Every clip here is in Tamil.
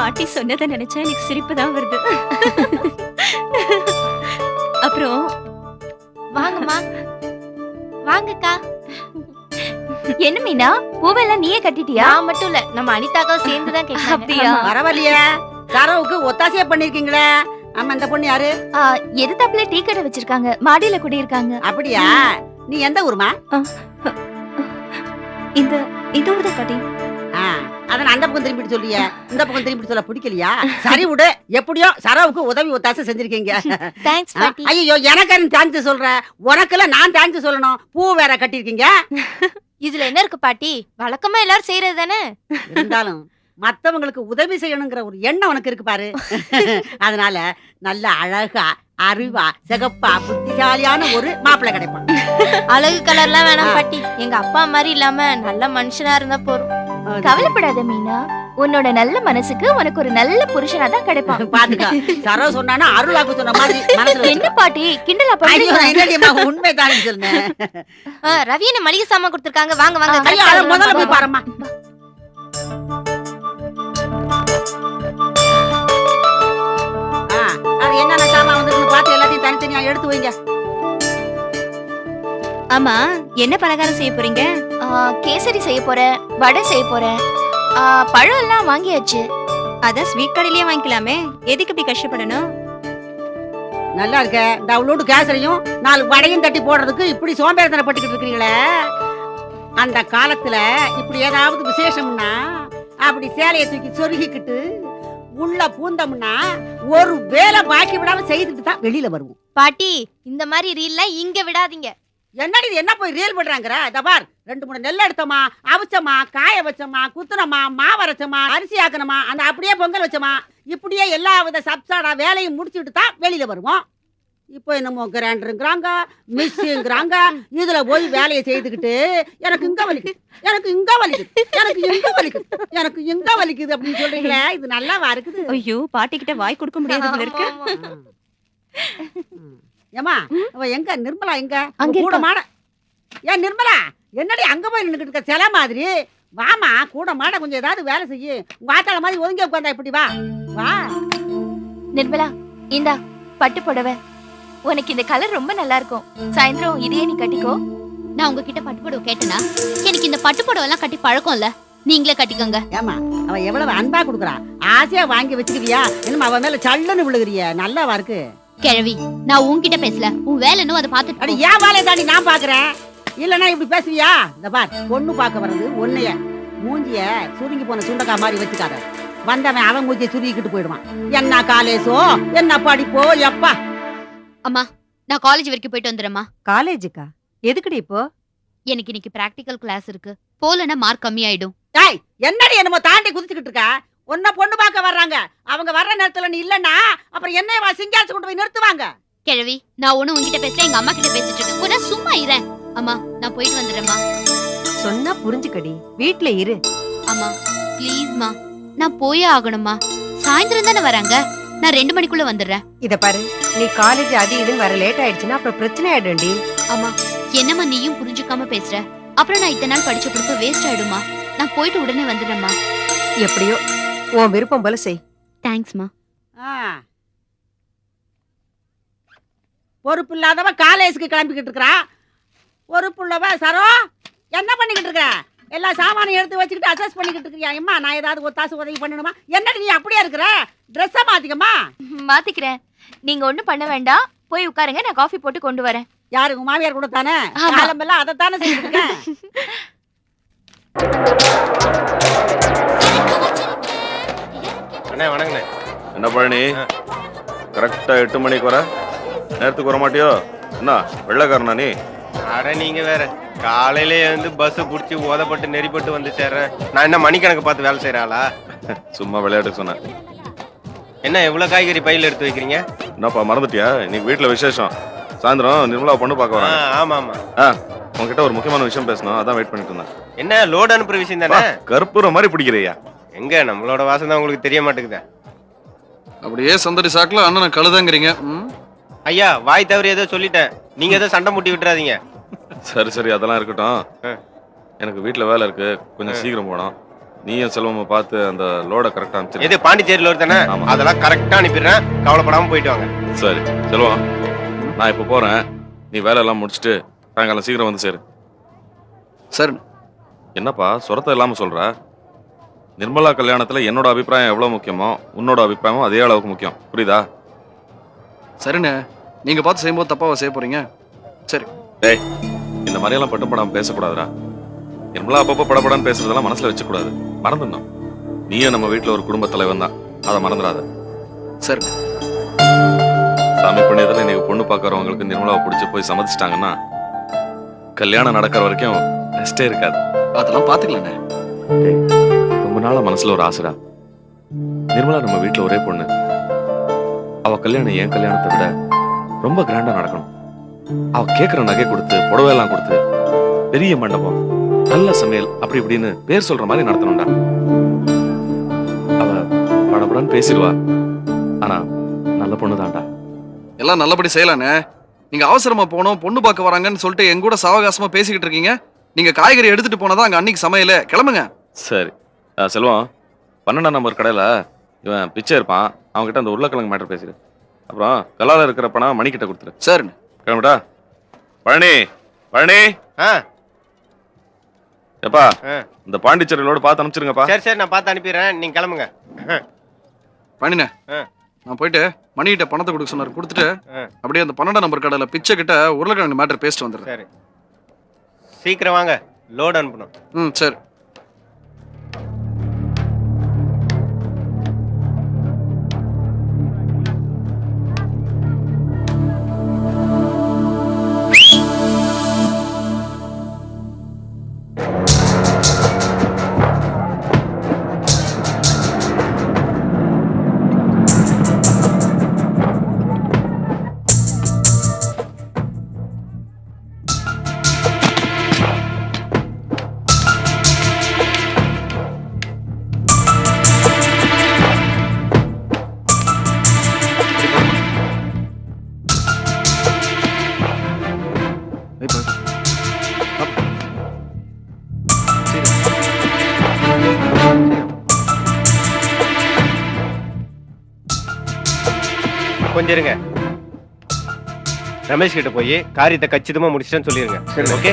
பாட்டி சொன்னதை நினைச்சா எனக்கு சிரிப்பு தான் வருது. அப்புறம் வாங்கம்மா, வாங்கக்கா. என்ன மீனா, பூவெல்லாம் நீயே கட்டிட்டியா? நான் மட்டும் இல்ல, நம்ம அனிதாக்காவும் சேர்ந்துதான் கேட்டாங்க. அப்படியா? பரவாயில்லையே, சரவுக்கு ஒத்தாசையா பண்ணிருக்கீங்களே. ஆமா, இந்த பொண்ணு யாரு? எதிர்த்தாப்புல டீ கடை வச்சிருக்காங்க, மாடியில குடியிருக்காங்க. அப்படியா? நீ எந்த ஊருமா? இந்த ஊர் தான் பாட்டி. அதான் அந்த பக்கம் திரும்பிட்டு சொல்லிய, இந்த பக்கம் திரும்பிட்டு சொல்ல பிடிக்கலையா? சரி விடு, எப்படியோ சரவுக்கு உதவி ஒத்தாசை செஞ்சிருக்கீங்க. தேங்க்ஸ் பாட்டி. ஐயோ, எனக்கு தேங்க்ஸ் சொல்ற, உனக்குல நான் தேங்க்ஸ் சொல்லணும். பூ வேற கட்டிருக்கீங்க. இதுல என்ன இருக்கு பாட்டி, வழக்கமா எல்லாரும் செய்யறது தானே. இருந்தாலும் மத்தவங்களுக்கு உதவி செய்யணுங்கிற ஒரு எண்ணம் உனக்கு இருக்கு பாரு. அதனால நல்ல அழகா, அறிவா, சிகப்பா, புத்திசாலியான ஒரு மாப்பிள்ளை கிடைப்பான். அழகு கலர்லாம் வேணாம் பாட்டி, எங்க அப்பா மாதிரி இல்லாம நல்ல மனுஷனா இருந்தா போறோம். கவலைப்படாத மீனா, உன்னோட நல்ல மனசுக்கு உனக்கு ஒரு நல்ல புருஷனா தான் கிடைப்பான். பாத்துக்க, சரோ சொன்னானா அருளாக்கு சொன்ன மாதிரி மனசுல என்ன பாட்டி கிண்டலா பண்றீங்க? உண்மை தானே சொல்லுங்க. ரவி என்ன மளிகை சாமான் கொடுத்திருக்காங்க, வாங்க வாங்க. முதல்ல போய் பாருமா. அது என்னென்ன சாமான் வந்துருக்கு பார்த்து எல்லாத்தையும் தனித்தனியா எடுத்து வைங்க. ஆமா, என்ன பலகாரம் செய்ய போறீங்க? கேசரி செய்ய போறேன், வடை செய்ய போறேன். பழம் எல்லாம் வாங்கியாச்சு. அதான் ஸ்வீட் கடையிலேயே வாங்கிக்கலாமே, எதுக்கு இப்படி கஷ்டப்படணும்? நல்லா இருக்க, டவுன்லோடு கேசரியும் 4 வடையும் தட்டி போடுறதுக்கு இப்படி சோம்பேறித்தனை பட்டுக்கிட்டு இருக்கீங்களே. அந்த காலத்துல இப்படி ஏதாவது விசேஷம்னா அப்படி சேலையை தூக்கி சொருகிக்கிட்டு உள்ள பூந்தம்னா ஒரு வேலை பாக்கி விடாம செய்துட்டு தான் வெளியில வருவோம். பாட்டி, இந்த மாதிரி ரீல்ல இங்க விடாதீங்க. என்னடி இது, என்ன போய் ரீல் பண்றாங்கற? இத பார், 2-3 நெல் எடுத்தோமா, அவிச்சோமா, காய வச்சோமா, குத்துனோமா, மாவரைச்சோமா, அரிசி ஆக்கணுமா, அந்த அப்படியே பொங்கல் வச்சோமா, இப்படியே எல்லா வித சப்சாடா வேலையும் முடிச்சுட்டு தான் வெளியில வருவோம். இப்போ என்னமோ கிரைண்டருங்கிறாங்க, மிக்ஸிங்கிறாங்க, இதுல போய் வேலையை செய்துக்கிட்டு எனக்கு இங்க வலிக்குது, எனக்கு இங்க வலிக்குது, எனக்கு எங்க வலிக்குது, எனக்கு எங்க வலிக்குது அப்படின்னு சொல்றீங்களே, இது நல்லாவா இருக்குது? ஐயோ, பாட்டி கிட்ட வாய் கொடுக்க முடியாதுல இருக்கு. ஏமா, அவ எங்க நிர்மலா? எங்க அங்க கூட மாட? ஏன் நிர்மலா, என்னடி அங்க போய் நின்னுக்கிட்டு இருக்க சில மாதிரி? வாமா, கூட மாட கொஞ்சம் ஏதாவது வேலை செய்யு. உங்க ஆத்தாள மாதிரி ஒதுங்கி உட்கார்ந்தா இப்படி வா வா. நிர்மலா, இந்தா பட்டு புடவை, உனக்கு இந்த கலர் ரொம்ப நல்லா இருக்கும். சாயந்தரம் இதையே நீ கட்டிக்கோ. நான் உங்ககிட்ட பட்டு புடவை கேட்டேனா? எனக்கு இந்த பட்டு புடவை எல்லாம் கட்டி பழக்கம் இல்ல, நீங்களே கட்டிக்கோங்க. ஏமா, அவ எவ்வளவு அன்பா குடுக்குறா, ஆசையா வாங்கி வச்சுக்கிறியா? என்னமா அவ மேல சல்லுன்னு விழுகிறிய? நல்லாவா இருக்கு? கிழவி, நான் உன்கிட்ட பேசல, உன் வேலை என்ன அதை பாத்துட்டு. அடி, ஏன் வேலையை தாண்டி நான் பாக்குறேன். இல்லன்னா இப்படி பேசுவியா? இந்த பார், பொண்ணு பார்க்க வர்றது ஒன்னைய மூஞ்சிய சுருங்கி போன சுண்டக்கா மாதிரி வச்சுக்காத. வந்தவன் அவன் மூஞ்சிய சுருங்கிக்கிட்டு போயிடுவான். என்ன காலேஜோ, என்ன படிப்போ, எப்பா. அம்மா, நான் காலேஜ் வரைக்கும் போயிட்டு வந்துடுறேம்மா. காலேஜுக்கா? எதுக்குடி இப்போ? எனக்கு இன்னைக்கு பிராக்டிகல் கிளாஸ் இருக்கு, போலன்னா மார்க் கம்மியாயிடும். டேய், என்னடி என்னமோ தாண்டி குதிச்சுக்கிட்டு இருக்கா? உன்னை பொண்ணு பார்க்க வர்றாங்க, அவங்க வர்ற நேரத்துல நீ இல்லன்னா அப்புறம் என்னைய சிங்காச்சு கொண்டு போய் நிறுத்துவாங்க. கிழவி, நான் ஒண்ணு உங்ககிட்ட பேசுறேன், எங்க அம்மா கிட்ட பேசிட்டு இருக்கேன், கொஞ்சம் சும்மா இரேன். அம்மா, நான் போயிட்டு வந்துடுறேம்மா. சொன்னா புரிஞ்சுக்கடி, வீட்ல இரு. அம்மா ப்ளீஸ்மா, நான் போயே ஆகணும்மா. சாயந்தரம் தானே வராங்க, நான் 2 மணிக்குள்ள வந்துடுறேன். இத பாரு, நீ காலேஜ் அது இதுன்னு வர லேட் ஆயிடுச்சுன்னா அப்புறம் பிரச்சனை ஆயிடும்டி. அம்மா, என்னம்மா நீயும் புரிஞ்சுக்காம பேசுற? அப்புறம் நான் இத்தனை நாள் படிச்ச படிப்பு வேஸ்ட் ஆயிடுமா? நான் போயிட்டு உடனே வந்துடுறேம்மா. எப்படியோ உன் விருப்பம் போல செய். தேங்க்ஸ்மா. பொறுப்பு இல்லாதவ காலேஜுக்கு கிளம்பிக்கிட்டு இருக்கிறா. பொறுப்புள்ளவ சரோ என்ன பண்ணிக்கிட்டு இருக்க? எல்லா சாமானையும் எடுத்து வச்சுக்கிட்டு அசஸ் பண்ணிக்கிட்டு இருக்கியா? அம்மா, நான் ஏதாவது ஒத்தாசு உதவி பண்ணணுமா? என்னடி நீ அப்படியே இருக்கிற? ட்ரெஸ்ஸை மாத்திக்கம்மா. மாத்திக்கிறேன், நீங்க ஒண்ணும் பண்ண வேண்டாம், போய் உட்காருங்க, நான் காஃபி போட்டு கொண்டு வரேன். யாரு, உங்க மாமியார் கூட தானே? காலம்பெல்லாம் அதைத்தானே செஞ்சுட்டு இருக்கேன். அண்ணே வணக்கண்ணே. என்ன பழனி, கரெக்டா 8 மணிக்கு வர? நேரத்துக்கு வர மாட்டியோ? என்ன வெள்ளைக்காரனா நீ? அட நீங்க வேற, காலையிலே வந்து பஸ் புடிச்சு ஓதப்பட்டு நெறிப்பட்டு வந்து சேர்றேன். நான் என்ன மணிக்கணக்கு பார்த்து வேலை செய்யறாளா? சும்மா விளையாட்டு சொன்னேன். என்ன எவ்வளவு காய்கறி பையில எடுத்து வைக்கிறீங்க? என்னப்பா மறந்துட்டியா? இன்னைக்கு வீட்டுல விசேஷம், சாயந்தரம் நிர்மலா பொண்ணு பார்க்க வரேன். ஆமா ஆமா. உங்ககிட்ட ஒரு முக்கியமான விஷயம் பேசணும், அதான் வெயிட் பண்ணிட்டு இருந்தேன். என்ன லோடு அனுப்புற விஷயம் தானே? கற்பூர மாதிரி பிடிக்கிறியா? எங்க நம்மளோட வாசம் தான் உங்களுக்கு தெரிய மாட்டேங்குதா? அப்படியே சந்தடி சாக்குல அண்ணனை கழுதாங்கிறீங்க. ஐயா, வாய் தவறி ஏதோ சொல்லிட்டேன், நீங்க ஏதோ சண்டை முட்டி விட்டுறாதீங்க. சரி சரி, அதெல்லாம் இருக்கட்டும். எனக்கு வீட்டுல வேலை இருக்கு, கொஞ்சம் சீக்கிரம் போனோம். நீயும் செல்வமா பார்த்து அந்த லோட கரெக்டா அனுப்பிச்சு. எது பாண்டிச்சேரி லோடு தானே? ஆமா. அதெல்லாம் கரெக்டா அனுப்பிடுறேன், கவலைப்படாம போயிட்டு வாங்க. சரி செல்வம், நான் இப்போ போறேன். நீ வேலையெல்லாம் முடிச்சுட்டு சாயங்காலம் சீக்கிரம் வந்து சேரு. சரி. என்னப்பா சொரத்தை இல்லாம சொல்ற? நிர்மலா கல்யாணத்துல என்னோட அபிப்பிராயம் எவ்வளவு முக்கியமோ உன்னோட அபிப்பிராயமும் அதே அளவுக்கு முக்கியம், புரியுதா? சரிண்ணே, நீங்க பார்த்து செய்யும்போது தப்பாவா செய்ய போறீங்க? சரி. டேய், இந்த மாதிரியெல்லாம் பட்டம் படாம பேசக்கூடாதுடா. நிர்மலா அப்பப்போ படப்படான்னு பேசுறதெல்லாம் மனசுல வச்சுக்கூடாது, மறந்துடணும். நீயும் நம்ம வீட்டுல ஒரு குடும்ப தலைவன் தான், அதை மறந்துடாத. சரி. சாமி புண்ணியத்துல இன்னைக்கு பொண்ணு பார்க்கறவங்களுக்கு நிர்மலாவை பிடிச்சி போய் சம்மதிச்சிட்டாங்கன்னா கல்யாணம் நடக்கிற வரைக்கும் ரெஸ்டே இருக்காது. அதெல்லாம் பாத்துக்கலாண்ணே. ரொம்ப நாளா மனசுல ஒரு ஆசைடா. நிர்மலா நம்ம வீட்டுல ஒரே பொண்ணு. அவ கல்யாணம் என் கல்யாணத்தை விட ரொம்ப கிராண்டா நடக்கணும். அவ கேட்கிற நகை கொடுத்து புடவையெல்லாம் கொடுத்து பெரிய மண்டபம் நல்ல சமையல் அப்படி இப்படின்னு பேர் சொல்ற மாதிரி நடத்தணும்டா. அவ படபடன்னு பேசிடுவா, ஆனா நல்ல பொண்ணுதான்டா. எல்லாம் நல்லபடி செய்யலாண்ணே. நீங்க அவசரமா போனோம், பொண்ணு பார்க்க வராங்கன்னு சொல்லிட்டு எங்க கூட சாவகாசமா பேசிக்கிட்டு இருக்கீங்க. நீங்க காய்கறி எடுத்துட்டு போனதான் அங்க அன்னைக்கு சமையல. கிளம்புங்க. சரி செல்வம், 12ஆம் நம்பர் கடையில இவன் பிச்சை இருப்பான், அவன்கிட்ட அந்த உருளைக்கிழங்கு மேட்டர் பேசிடு. அப்புறம் கல்லால இருக்கிற பணம் மணிக்கிட்ட கொடுத்துரு. சரிண்ணே. கிளம்பிட்டா? பழனி பழனி, எப்பா இந்த பாண்டிச்சேரியோட பார்த்து அனுப்பிச்சிருங்கப்பா. சரி சரி, நான் பார்த்து அனுப்பிடுறேன், நீங்க கிளம்புங்க. பண்ணினே, நான் போயிட்டு மணிகிட்ட பணத்தை கொடுக்க சொன்னார், கொடுத்துட்டு அப்படியே அந்த 12ஆம் நம்பர் கடையில பிச்சை கிட்ட உருளைக்கிழங்கு மேட்டர் பேசிட்டு வந்துடுறேன். சரி, சீக்கிரம் வாங்க, லோடு அனுப்பணும். ம் சரி. கொஞ்சம் இருங்க, ரமேஷ் கிட்ட போய் காரியத்தை கச்சிதமா முடிச்சிட்டேன்னு சொல்லிருங்க. ஓகே?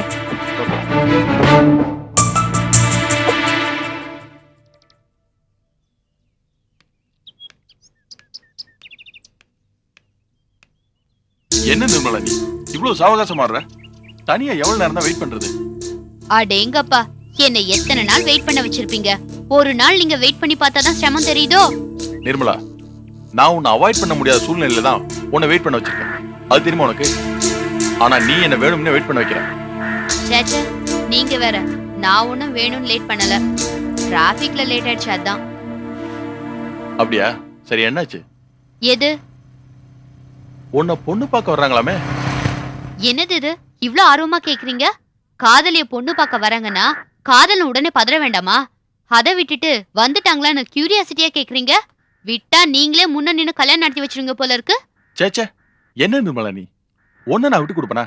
என்ன நிர்மலா நீ இவ்வளவு சாவகாசம் ஆடுற? தனியா எவ்வளவு நேரம் தான் வெயிட் பண்றது? அடேங்கப்பா, என்ன எத்தனை நாள் வெயிட் பண்ண வச்சிருப்பீங்க? ஒரு நாள் நீங்க வெயிட் பண்ணி பார்த்தாதான் சிரமம் தெரியுதோ? நிர்மலா, நான் உன்னை அவாய்ட் பண்ண முடியாத சூழ்நிலையில தான் உன்னை வெயிட் பண்ண வச்சிருக்கேன், அது தெரியுமா உனக்கு? ஆனா நீ என்ன வேணும்னு வெயிட் பண்ண வைக்கிற. சேச்சே, நீங்க வேற. நான் ஒன்னும் வேணும்னு லேட் பண்ணல, டிராபிக்ல லேட் ஆயிடுச்சு அதான். அப்படியா? சரி, என்னாச்சு? எது? உன்னை பொண்ணு பார்க்க வர்றாங்களாமே? என்னது இது இவ்ளோ ஆர்வமா கேக்குறீங்க? காதலிய பொண்ணு பார்க்க வராங்கன்னா காதல் உடனே பதற வேண்டாமா? அதை விட்டுட்டு வந்துட்டாங்களான்னு கியூரியாசிட்டியா கேக்குறீங்க? விட்டா நீங்களே முன்ன நின்னு கல்யாணம் நடத்தி வச்சிருங்க போல இருக்கு. சேச்சே, என்ன நிர்மலா நீ? ஒன்ன நான் விட்டு கொடுப்பனா?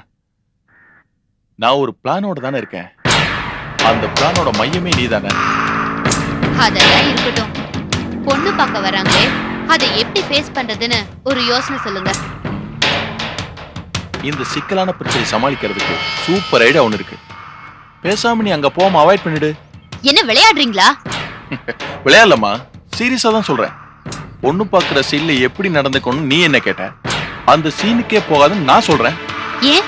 நான் ஒரு பிளானோட தானே இருக்கேன், அந்த பிளானோட மையமே நீ தானே. அதெல்லாம் இருக்கட்டும், பொண்ணு பார்க்க வராங்களே அதை எப்படி ஃபேஸ் பண்றதுன்னு ஒரு யோசனை சொல்லுங்க. இந்த சிக்கலான பிரச்சனை சமாளிக்கிறதுக்கு சூப்பர் ஐடியா ஒன்று இருக்கு. பேசாம நீ அங்க போகாம அவாய்ட் பண்ணிடு. என்ன விளையாடுறீங்களா? விளையாடலம்மா, சீரியஸா தான் சொல்றேன். பொண்ணு பாக்குற சீன்ல எப்படி நடந்துக்கணும் நீ என்ன கேட்ட, அந்த சீனுக்கே போகாதுன்னு நான் சொல்றேன். ஏன்?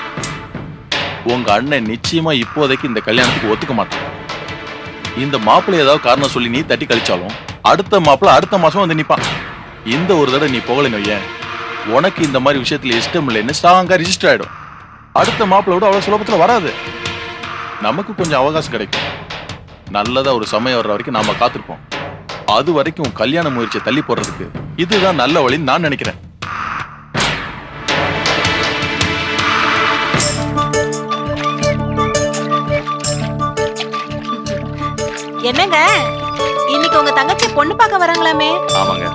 உங்க அண்ணன் நிச்சயமா இப்போதைக்கு இந்த கல்யாணத்துக்கு ஒத்துக்க மாட்டான். இந்த மாப்பிள்ளை ஏதாவது காரணம் சொல்லி நீ தட்டி கழிச்சாலும் அடுத்த மாப்பிள்ளை அடுத்த மாசம் வந்து நிப்பான். இந்த ஒரு தடவை நீ போகலன்னு வையேன், உனக்கு இந்த மாதிரி விஷயத்துல இஷ்டம் இல்லைன்னு ஸ்ட்ராங்கா ரிஜிஸ்டர் ஆயிடும். அடுத்த மாப்பிள்ளை விட அவ்வளவு சுலபத்துல வராது. நமக்கு கொஞ்சம் அவகாசம் கிடைக்கும். நல்லதா ஒரு சமயம் வர்ற வரைக்கும் நாம காத்திருப்போம். அது வரைக்கும் கல்யாண முயற்சியை தள்ளி போடுறதுக்கு இதுதான் நல்ல வழின்னு நான் நினைக்கிறேன். என்னங்க, இன்னைக்கு உங்க தங்கச்சி பொண்ணு பார்க்க வராங்களாமே? ஆமாங்க.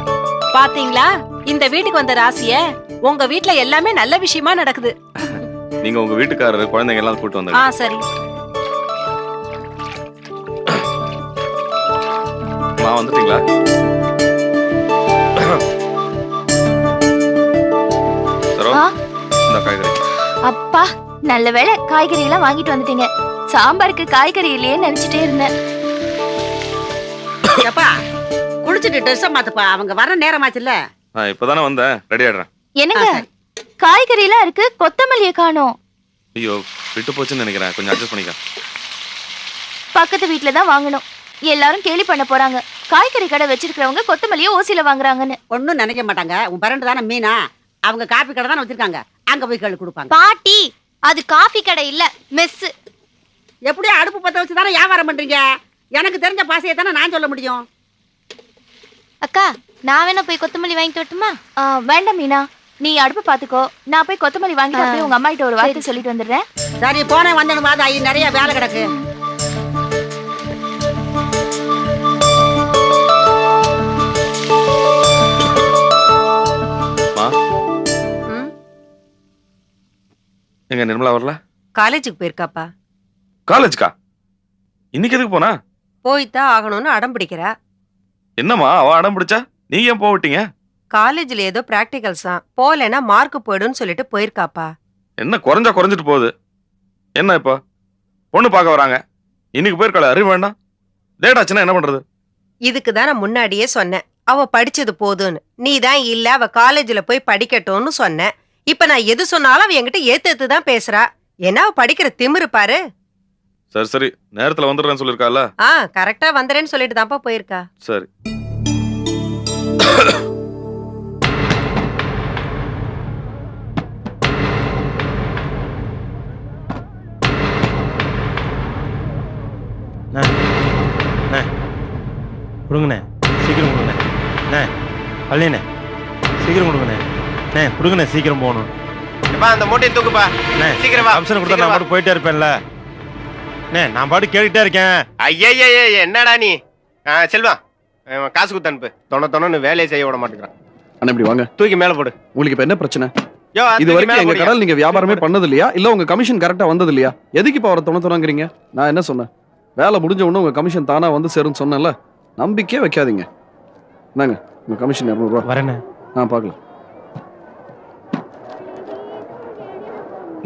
பாத்தீங்களா, இந்த வீட்டுக்கு வந்த ராசிய உங்க வீட்ல எல்லாமே நல்ல விஷயமா நடக்குது. நீங்க உங்க வீட்டுக்காரர் குழந்தைங்க எல்லாம் கூட்டு வந்தாங்க. சரி. என்னம்மா வந்துட்டீங்களா? சரோ, ஆ? இந்த காய்கறி. அப்பா நல்ல வேளை காய்கறி எல்லாம் வாங்கிட்டு வந்துட்டீங்க. சாம்பாருக்கு காய்கறி இல்லையே நினைச்சிட்டே இருந்தேன். எப்பா குளிச்சுட்டு ட்ரெஸ் மாத்துப்பா, அவங்க வர நேரமாச்சுல்ல. நான் இப்பதானே வந்தேன், ரெடி ஆயிடுறேன். என்னங்க சரி. காய்கறி எல்லாம் இருக்கு, கொத்தமல்லியை காணோம். ஐயோ, விட்டு போச்சுன்னு நினைக்கிறேன், கொஞ்சம் அட்ஜஸ்ட் பண்ணிக்க. பக்கத்து வீட்ல தான் வாங்கணும். எல்லாரும் கேலி பண்ண போறாங்க. காய்கறி கடை வச்சிருக்கிறவங்க கொத்தமல்லியை ஓசில வாங்குறாங்கன்னு. ஒன்னும் நினைக்க மாட்டாங்க. உன் பரண்டு தானே மீனா, அவங்க காப்பி கடை தானே வச்சிருக்காங்க, அங்க போய் கேளு கொடுப்பாங்க. பாட்டி, அது காஃபி கடை இல்ல, மெஸ். எப்படியோ அடுப்பு பத்த வச்சு தானே வியாபாரம் பண்றீங்க. எனக்கு தெரிஞ்ச பாசையை தானே நான் சொல்ல முடியும். அக்கா, நான் வேணா போய் கொத்தமல்லி வாங்கிட்டு வரட்டுமா? வேண்டாம் மீனா, நீ அடுப்பு பாத்துக்கோ. நான் போய் கொத்தமல்லி வாங்கிட்டு அப்படியே உங்க அம்மா கிட்ட ஒரு வார்த்தை சொல்லிட்டு வந்துடுறேன். சரி, போனேன் வந்தேன்னு பாத்து ஐ நிறைய வேலை கிடக்கு. எங்க நிர்மலா வரல? காலேஜுக்கு போயிருக்காப்பா. காலேஜ்க்கா? இன்னைக்கு எதுக்கு போனா? போய்தான் ஆகணும்னு அடம் பிடிக்கிறா. என்னம்மா அவ அடம் பிடிச்சா நீங்க ஏன் போவிட்டீங்க? காலேஜ்ல ஏதோ பிராக்டிகல்ஸா, போலனா மார்க் போயிடும்னு சொல்லிட்டு போயிருக்காப்பா. என்ன குறைஞ்சிட்டு போகுது? என்ன இப்போ பொண்ணு பார்க்க வராங்க, இன்னைக்கு போயிருக்காள, அறிவு வேண்டாம்? லேட் ஆச்சுன்னா என்ன பண்றது? இதுக்கு தான் நான் முன்னாடியே சொன்னேன், அவ படிச்சது போதும்னு. நீ தான் இல்ல, அவ காலேஜ்ல போய் படிக்கட்டும்னு சொன்னேன். இப்ப நான் எது சொன்னாலும் அவ என்கிட்ட ஏத்து தான் பேசுறா. ஏன்னா அவ படிக்கிற திமிரு பாரு. சரி சரி, நேரத்துல வந்துடுறேன்னு சொல்லிருக்கால. கரெக்டா வந்துறேன்னு சொல்லிட்டு தான்ப்பா போயிருக்கா. சரி. கொடுங்கண்ணே, சீக்கிரம் கொடுங்கண்ணே. அண்ணே பள்ளிண்ணே, சீக்கிரம் கொடுங்கண்ணே. அண்ணே கொடுங்கண்ணே, சீக்கிரம் போகணும். அந்த மூட்டையை தூக்குப்பா, சீக்கிரமா. ஆப்ஷன் கொடுத்தா நான் பாட்டு போயிட்டே இருப்பேன்ல. அண்ணே நான் பாட்டு கேட்டுட்டே இருக்கேன். ஐயா என்னடா நீ? செல்வா, காசு கொடுத்து அனுப்பு. தொண்ணு வேலையை செய்ய விட மாட்டேங்கிறான். அண்ணா இப்படி வாங்க, தூக்கி மேல போடு. உங்களுக்கு இப்ப என்ன பிரச்சனை? யோ, இது வரைக்கும் எங்க கடையில் நீங்க வியாபாரமே பண்ணது இல்லையா, இல்ல உங்க கமிஷன் கரெக்டா வந்தது இல்லையா? எதுக்கு இப்ப அவரை தொண்ணூத்தொன்னாங்கிறீங்க? நான் என்ன சொன்னேன்? வேலை முடிஞ்ச உடனே உங்க கமிஷன் தானா வந்து சேரும்னு சொன்னேன்ல. நம்பிக்கையே வைக்காதீங்க. நாங்க உங்க கமிஷன் 200 ரூபா. வரேண்ணே. பார்க்கலாம்.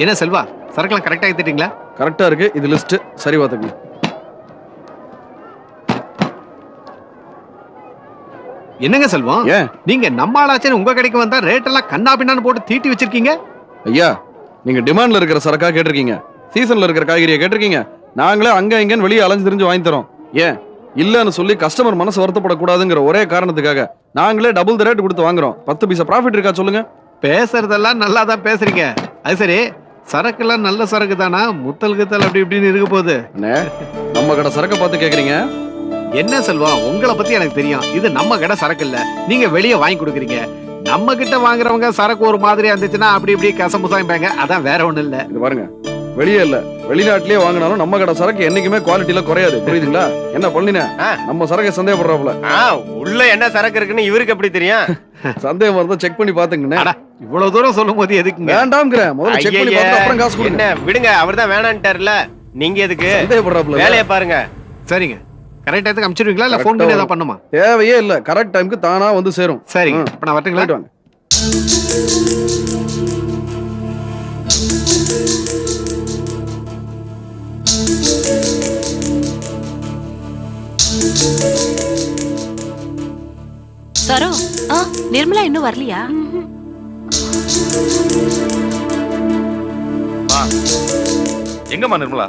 என்ன செல்வா, சரக்குலாம் கரெக்டா எடுத்துட்டீங்களா? கரெக்டா இருக்கு, இது லிஸ்ட். சரி பாத்துக்கங்க. என்னங்க செல்வம், நீங்க நம்ம ஆளாச்சேன்னு உங்க கடைக்கு வந்தா ரேட் எல்லாம் கண்ணா பின்னான்னு போட்டு தீட்டி வச்சிருக்கீங்க. ஐயா, நீங்க டிமாண்ட்ல இருக்கிற சரக்கா கேட்டிருக்கீங்க, சீசன்ல இருக்கிற காய்கறியை கேட்டிருக்கீங்க. நாங்களே அங்க இங்கன்னு வெளியே அலைஞ்சு தெரிஞ்சு வாங்கி தரோம். ஏன் இல்லன்னு சொல்லி கஸ்டமர் மனசு வருத்தப்படக்கூடாதுங்கிற ஒரே காரணத்துக்காக நாங்களே டபுள் த ரேட் கொடுத்து வாங்குறோம். 10 பைசா ப்ராஃபிட் இருக்கா சொல்லுங்க? பேசுறதெல்லாம் நல்லா தான் பேசுறீங்க. அது சரி, சரக்குலாம் நல்ல சரக்கு தானா? முத்தல் கித்தல் அப்படி இப்படின்னு இருக்க போகுது. நம்ம கடை சரக்கை பார்த்து கேக்குறீங்க? என்ன செல்வம், உங்களை பத்தி எனக்கு தெரியும். இது நம்ம கடை சரக்கு இல்ல, நீங்க வெளியே வாங்கி கொடுக்குறீங்க. நம்ம கிட்ட வாங்குறவங்க சரக்கு ஒரு மாதிரியா இருந்துச்சுன்னா அப்படி இப்படி கசமுசாய்ப்பாங்க. அதான் வேற ஒண்ணும் இல்ல. இது பாருங்க, வெளியே இல்ல வெளிநாட்டிலேயே வாங்கினாலும் நம்ம கடை சரக்கு என்னைக்குமே குவாலிட்டியில குறையாது. புரியுதுங்களா? என்ன பண்ணின நம்ம சரக்கை சந்தேகப்படுறாப்புல. உள்ள என்ன சரக்கு இருக்குன்னு இவருக்கு எப்படி தெரியும்? சந்தேகம் வருதா செக் பண்ணி பாத்துங்கண்ணே. இவ்வளவு தூரம் சொல்லும் போது எதுக்குங்க? வேண்டாம்ங்கிற முதல்ல செக் பண்ணி பார்த்து அப்புறம் காசு கொடுங்க. என்ன விடுங்க, அவர்தான் வேணான்ட்டார்ல. நீங்க எதுக்கு சந்தேகப்படுறாப்புல? வேலையை பாருங்க. சரிங்க, கரெக்ட் டைத்துக்கு அனுப்பிச்சிருவீங்களா இல்ல ஃபோன் பண்ணி ஏதாவது பண்ணுமா? தேவையே இல்ல, கரெக்ட் டைம்க்கு தானா வந்து சேரும். சரிங்க, இப்ப நான் வரட்டுங்களா? வாங்க. சரோ, நிர்மலா இன்னும் வரலையா? எங்கம்மா நிர்மலா?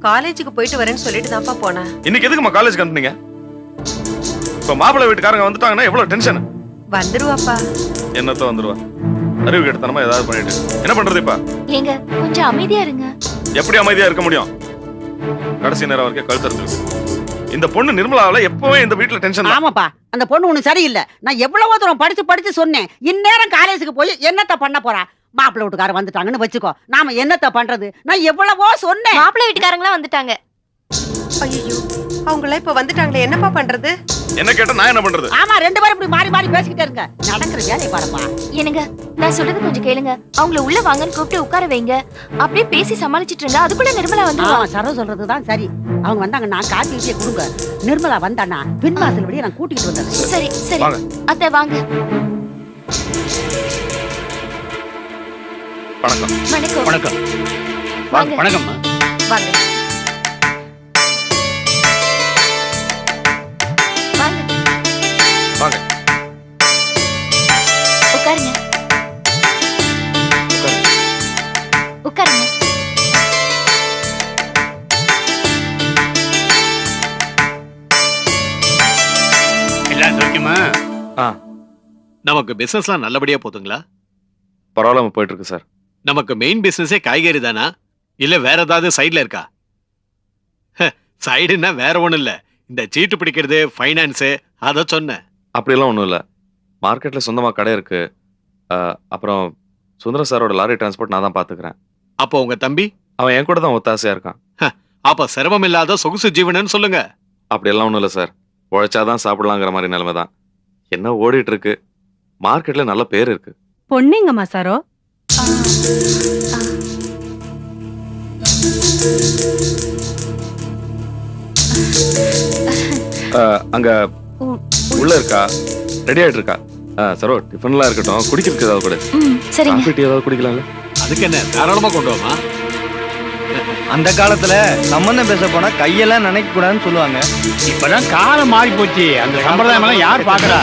காலேஜுக்கு போயிட்டு வரேன்னு சொல்லிட்டு தான்ப்பா போனேன். இன்னைக்கு எதுக்குமா காலேஜ் அனுப்புனீங்க? இப்ப மாப்பிள்ளை வீட்டுக்காரங்க வந்துட்டாங்கன்னா எவ்வளவு டென்ஷன். வந்துருவாப்பா. என்னத்த வந்துருவா? அறிவு கெடுத்தனமா ஏதாவது பண்ணிட்டு என்ன பண்றது இப்ப? ஏங்க கொஞ்சம் அமைதியா இருங்க. எப்படி அமைதியா இருக்க முடியும்? கடைசி நேரம் வரைக்கும் கழுத்தறுத்து இந்த பொண்ணு நிர்மலாவில எப்பவே இந்த வீட்டுல டென்ஷன். ஆமாப்பா, அந்த பொண்ணு ஒண்ணு சரியில்லை. நான் எவ்வளவோ தூரம் படிச்சு சொன்னேன். இந்நேரம் காலேஜுக்கு போய் என்னத்த பண்ண போறா? மாப்பிள்ளை வீட்டுக்காரர் வந்துட்டாங்கன்னு வச்சுக்கோ, நாம என்னத்த பண்றது? நான் எவ்வளவோ சொன்னேன். மாப்பிள்ளை வீட்டுக்காரங்களா வந்துட்டாங்க. ஐயோ, அவங்கள இப்ப வந்துட்டாங்களே, என்னப்பா பண்றது? என்ன கேட்டா நான் என்ன பண்றது? ஆமா, 2 பேரும் இப்படி மாறி மாறி பேசிக்கிட்டே இருங்க. நடக்கிற வேலையை பாருப்பா. என்னங்க, நான் சொல்றது கொஞ்சம் கேளுங்க. அவங்கள உள்ள வாங்கன்னு கூப்பிட்டு உட்கார வைங்க. அப்படியே பேசி சமாளிச்சிட்டு இருங்க. அதுக்குள்ள நிர்மலா வந்து சரோ சொல்றதுதான் சரி. அவங்க வந்தாங்கன்னா காப்பி ஊத்தியே கொடுங்க. நிர்மலா வந்தானா பின்வாசல் வழியா நான் கூட்டிட்டு வந்தேன். சரி சரி அத்தை வாங்க. வணக்கம். வணக்கம். வணக்கம். வாங்க. வணக்கம்மா. வாங்க வாங்க வாங்க. உட்காருங்க. உட்காருங்க. எல்லாம் சௌக்கியமா? ஆ. நமக்கு பிசினஸ்லாம் நல்லபடியா போதுங்களா? பரவாயில்லாம போயிட்டு இருக்கு சார். நமக்கு மெயின் பிசினஸே காய்கறி தானா, இல்ல வேற ஏதாவது சைடுல இருக்கா? சைடுன்னா வேற ஒண்ணும் இல்ல, இந்த சீட்டு பிடிக்கிறது, ஃபைனான்ஸ், அத சொன்னேன். அப்படியெல்லாம் ஒன்றும் இல்லை. மார்க்கெட்டில் சொந்தமாக கடை இருக்கு. அப்புறம் சுந்தர சாரோட லாரி டிரான்ஸ்போர்ட் நான் தான் பார்த்துக்கிறேன். அப்போ உங்க தம்பி? அவன் என் கூட தான் ஒத்தாசையாக இருக்கான். அப்ப சிரமம் இல்லாத சொகுசு ஜீவனன்னு சொல்லுங்க. அப்படியெல்லாம் ஒன்றும் இல்லை சார். உழைச்சாதான் சாப்பிடலாங்கிற மாதிரி நிலைமை தான். என்ன ஓடிட்டு இருக்கு. மார்க்கெட்டில் நல்ல பேர் இருக்கு. பொண்ணுங்கம்மா சாரோ? அங்க உள்ள இருக்கா, ரெடி ஆயிட்டு இருக்கா? சரோ, டிஃபன்லாம் இருக்கட்டும், குடிக்கிறதுக்கு ஏதாவது கூட. சரிங்க. காஃபி டீ ஏதாவது குடிக்கலாம்ல? அதுக்கு என்ன, தாராளமா கொண்டு வாமா. அந்த காலத்துல சம்பந்தம் பேச போனா கையெல்லாம் நினைக்க கூடாதுன்னு சொல்லுவாங்க. இப்பதான் காலம் மாறி போச்சு. அந்த சம்பிரதாயம் எல்லாம் யார் பாக்குறா?